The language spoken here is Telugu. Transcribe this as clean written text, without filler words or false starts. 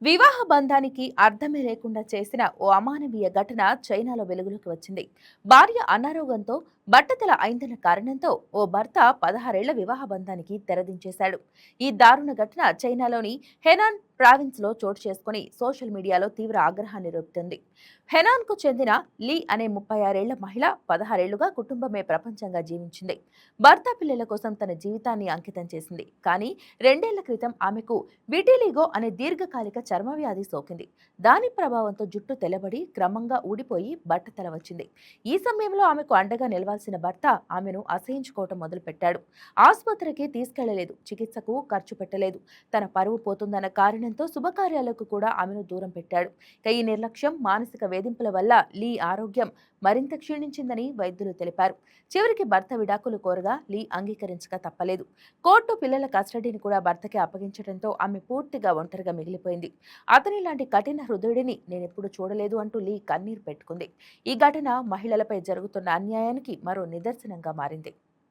వివాహ బంధానికి అర్థమే లేకుండా చేసిన ఓ అమానవీయ ఘటన చైనాలో వెలుగులోకి వచ్చింది. భార్య అనారోగ్యంతో బట్టతల అయిందన్న కారణంతో ఓ భర్త 16 ఏళ్ల వివాహ బంధానికి తెరదించేశాడు. ఈ దారుణ ఘటన చైనాలోని హెనాన్ ప్రావిన్స్ లో చోటు చేసుకుని సోషల్ మీడియాలో తీవ్ర ఆగ్రహాన్ని రేపుతుంది. హెనాన్ కు చెందిన లీ అనే 36 ఏళ్ల మహిళ 16 ఏళ్లుగా కుటుంబమే ప్రపంచంగా జీవించింది. భర్త పిల్లల కోసం తన జీవితాన్ని అంకితం చేసింది. కానీ 2 ఏళ్ల క్రితం ఆమెకు విటిలిగో అనే దీర్ఘకాలిక చర్మ వ్యాధి సోకింది. దాని ప్రభావంతో జుట్టు తెల్లబడి క్రమంగా ఊడిపోయి బట్టతల వచ్చింది. ఈ సమయంలో ఆమెకు అండగా నిలవాల్సిన భర్త ఆమెను అసహించుకోవటం మొదలుపెట్టాడు. ఆసుపత్రికి తీసుకెళ్లలేదు, చికిత్సకు ఖర్చు పెట్టలేదు. తన పరువు పోతుందన్న కారణంతో శుభకార్యాలకు కూడా ఆమెను దూరం పెట్టాడు. ఈ నిర్లక్ష్యం, మానసిక వేధింపుల వల్ల లీ ఆరోగ్యం మరింత క్షీణించిందని వైద్యులు తెలిపారు. చివరికి భర్త విడాకులు కోరగా లీ అంగీకరించక తప్పలేదు. కోర్టు పిల్లల కస్టడీని కూడా భర్తకి అప్పగించడంతో ఆమె పూర్తిగా ఒంటరిగా మిగిలిపోయింది. అతనిలాంటి కఠిన హృదయుడిని నేనెప్పుడు చూడలేదు అంటూ లీ కన్నీరు పెట్టుకుంది. ఈ ఘటన మహిళలపై జరుగుతున్న అన్యాయానికి మరో నిదర్శనంగా మారింది.